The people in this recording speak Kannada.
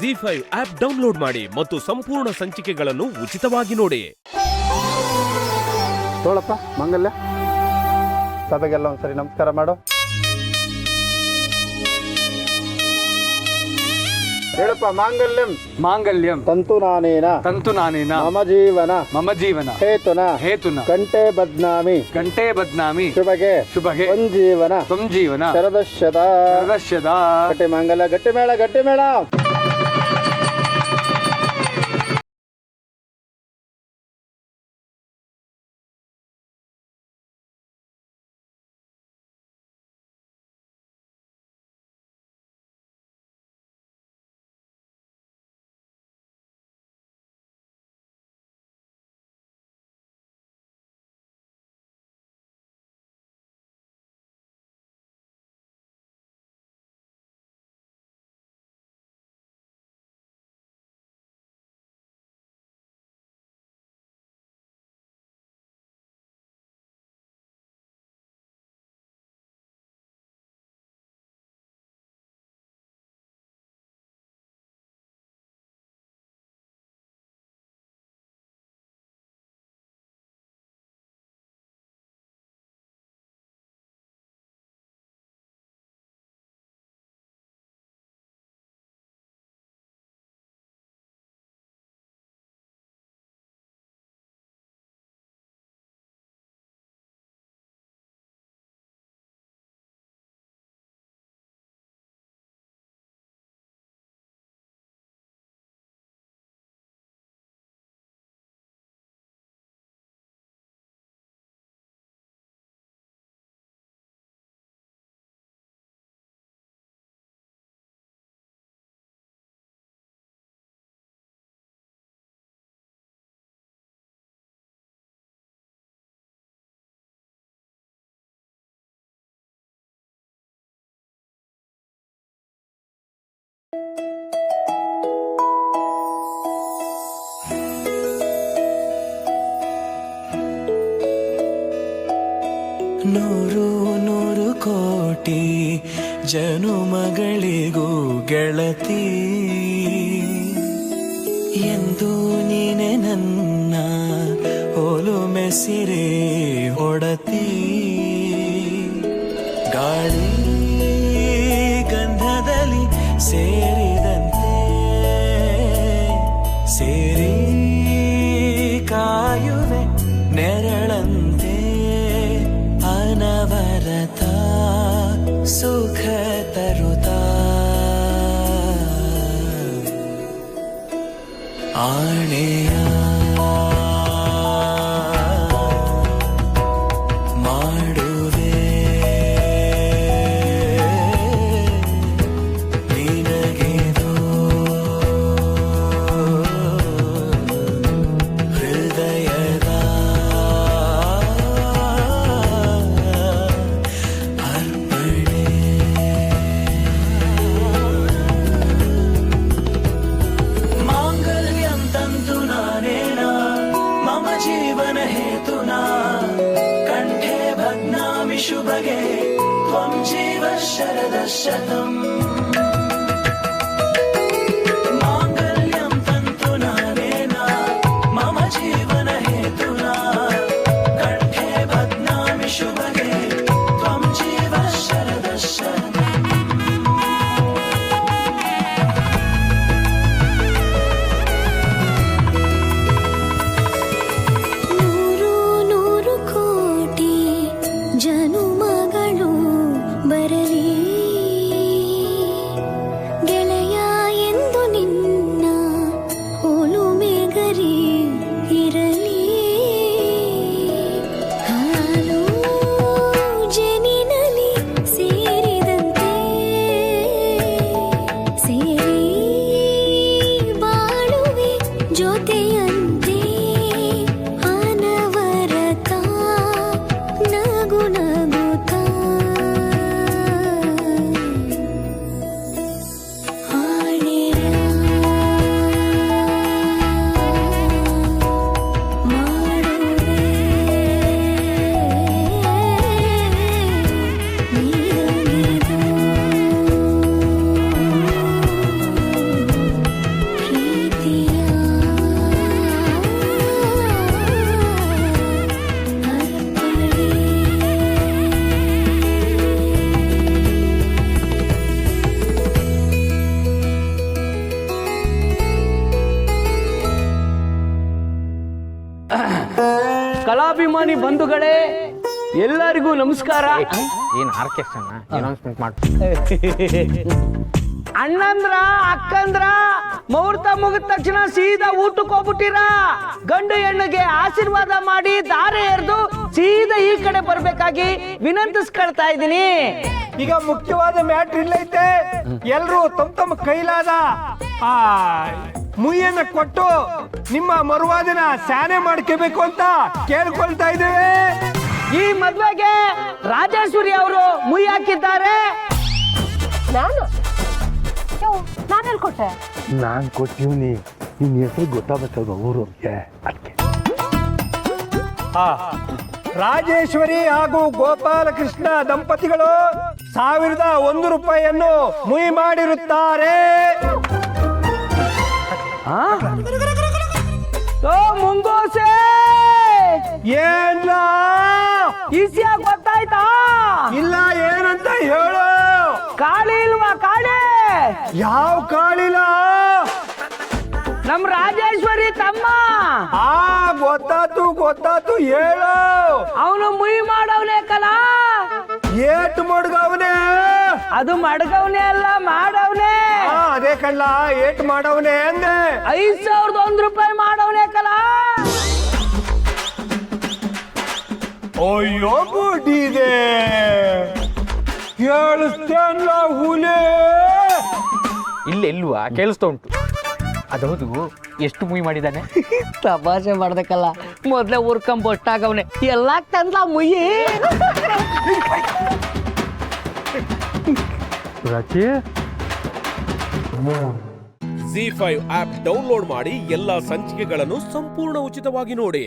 ZEE5 ಆಪ್ ಡೌನ್ಲೋಡ್ ಮಾಡಿ ಮತ್ತು ಸಂಪೂರ್ಣ ಸಂಚಿಕೆಗಳನ್ನು ಉಚಿತವಾಗಿ ನೋಡಿ. ತೋಳಪ್ಪ ಮಂಗಲ್ಯ, ಸಭೆಗೆಲ್ಲ ಒಂದ್ಸರಿ ನಮಸ್ಕಾರ ಮಾಡು. ಹೇಳಪ್ಪ. ಮಾಂಗಲ್ಯಂ ಮಾಂಗಲ್ಯಂ ತಂತು ನಾನೇನ ಮಮ ಜೀವನ ಹೇತುನ ಕಂಠೆ ಬದ್ನಾಮಿ ಶುಭಗೆ ಸಂಜೀವನ ಶರದಶ್ಯದ ಗಟ್ಟಿ ಮಾಂಗಲ್ಯ. ಗಟ್ಟಿ ಮೇಳ. ನೂರು ಕೋಟಿ ಜನುಮಗಳಿಗೂ ಗೆಳತಿ ಎಂದು ನೀನೆ ನನ್ನ ಒಲುಮೆ ಸಿರೆ ಒಡತಿ. ಗಾಳಿ ಗಂಧದಲ್ಲಿ ಸೇರಿದಂತೆ ಸೇರಿ ಕಾಯುವೆ ನೆರಳಂತೆ ಅನವರತ ಸುಖ ತರುತ್ತಾ ಆಣೆಯ ಮಾಡುವೆ ನಿನಗೆದೋ ಹೃದಯದ ಅರ್ಪಣೆ. ಮಾಂಗಲ್ಯಂ ತಂತು ನಾನೇನ ಮಮ ಜೀವನ ಹೇತುನಾ ಕಂಠೆ ಬಧ್ನಾಮಿ ಶುಭಗೆ ತ್ವಂ ಜೀವ ಶರದಶತಂ. ಮಾಂಗಲ್ಯಂ ತಂತು ನಾನೇನ ಮಮ ಜೀವನ ಹೇತುನಾ ಕಂಠೆ ಬಧ್ನಾಮಿ ಶುಭಗೆ ತ್ವಂ ಜೀವ ಶರದಶತಂ. ನೂರು ಕೋಟಿ ಜನುಮಗಳು ಬರಲಿ ಕಲಾಭಿಮಾನಿ ಬಂಧುಗಳೇ, ಎಲ್ಲರಿಗೂ ನಮಸ್ಕಾರ. ಏನ್ ಆರ್ಕೆಸ್ಟ್ರಾನ ಅನೌನ್ಸ್ಮೆಂಟ್ ಮಾಡ. ಅಣ್ಣಂದ್ರ ಅಕ್ಕಂದ್ರ ಮುಹೂರ್ತ ಮುಗಿದ ತಕ್ಷಣ ಸೀದಾ ಊಟಕ್ಕೆ ಹೋಗ್ಬಿಟ್ಟಿರ. ಗಂಡು ಹೆಣ್ಣಿಗೆ ಆಶೀರ್ವಾದ ಮಾಡಿ ದಾರೆ ಎರೆದು ಸೀದಾ ಈ ಕಡೆ ಬರ್ಬೇಕಾಗಿ ವಿನಂತಿಸ್ಕೊಳ್ತಾ ಇದ್ದೀನಿ. ಈಗ ಮುಖ್ಯವಾದ ಮ್ಯಾಟ್ರ್ ಇಲ್ಲೈತೆ. ಎಲ್ರು ತಮ್ಮ ಕೈಲಾದ ಆ ಮುಯ್ಯನ್ನ ಕೊಟ್ಟು ನಿಮ್ಮ ಮರುವಾದಿನ ಸ್ಯಾನೆ ಮಾಡ್ಕೋಬೇಕು ಅಂತ ಕೇಳ್ಕೊಳ್ತಾ ಇದ್ದೇವೆ. ಈ ಮದ್ವೆಗೆ ರಾಜೇಶ್ವರಿ ಅವರು ಮುಯಿ ಹಾಕಿದ್ದಾರೆ. ನಾನು ಹೇಳ್ಕೊಟ್ಟೆ. ನಾನು ಕೊಟ್ಟಿವ್ನಿ, ನಿನ್ನ ಹೆಸರು ಗೊತ್ತಾಗಬೇಕಲ್ವ ಊರವ್ರಿಗೆ, ಅದಕ್ಕೆ. ರಾಜೇಶ್ವರಿ ಹಾಗೂ ಗೋಪಾಲಕೃಷ್ಣ ದಂಪತಿಗಳು 1,001 ರೂಪಾಯಿಯನ್ನು ಮುಯಿ ಮಾಡಿರುತ್ತಾರೆ. ಓ ಮುಂಗೋಸೆ, ಏನ ಈಸಿಯ ಗೊತ್ತಾಯ್ತಾ? ಇಲ್ಲ, ಏನಂತ ಹೇಳು. ಕಾಳಿ ಇಲ್ವಾ? ಕಾಳಿ ಯಾವ ಕಾಳಿಲ್ಲ? ನಮ್ ರಾಜೇಶ್ವರಿ ತಮ್ಮ. ಗೊತ್ತಾತು ಹೇಳು. ಅವನು ಮುಯಿ ಮಾಡವನೇ ಕಲ. ಏಟು ಮಡ್ಗವನೆ? ಅದು ಮಡ್ಗವನೇ ಅಲ್ಲ, ಮಾಡವನೇ. ಅದೇ ಕಳ್ಳ, ಏಟು ಮಾಡವನೆ ಅಂದೆ. 5,001 ರೂಪಾಯಿ ಮಾಡವನೇ ಕಲ. ಅಯ್ಯೋ ಬುಡ್ಡಿದೆ, ಕೇಳಿಸ್ತೇನ್ಲ ಹುಲಿ. ಇಲ್ವಾ ಕೇಳಿಸ್ತಾ ಉಂಟು. ಅದೌದು, ಎಷ್ಟು ಮೂವಿ ಮಾಡಿದ್ದಾನೆ? ತಮಾಷೆ ಮಾಡ್ದಕ್ಕಲ್ಲ, ಮೊದ್ಲೇ ಊರ್ಕಂಬ ಒಟ್ಟಾಗವನೆ ಎಲ್ಲಾ ತಂದ್ಲ ಮುಯ್ಯಿ. Z5 ಆಪ್ ಡೌನ್ಲೋಡ್ ಮಾಡಿ ಎಲ್ಲಾ ಸಂಚಿಕೆಗಳನ್ನು ಸಂಪೂರ್ಣ ಉಚಿತವಾಗಿ ನೋಡಿ.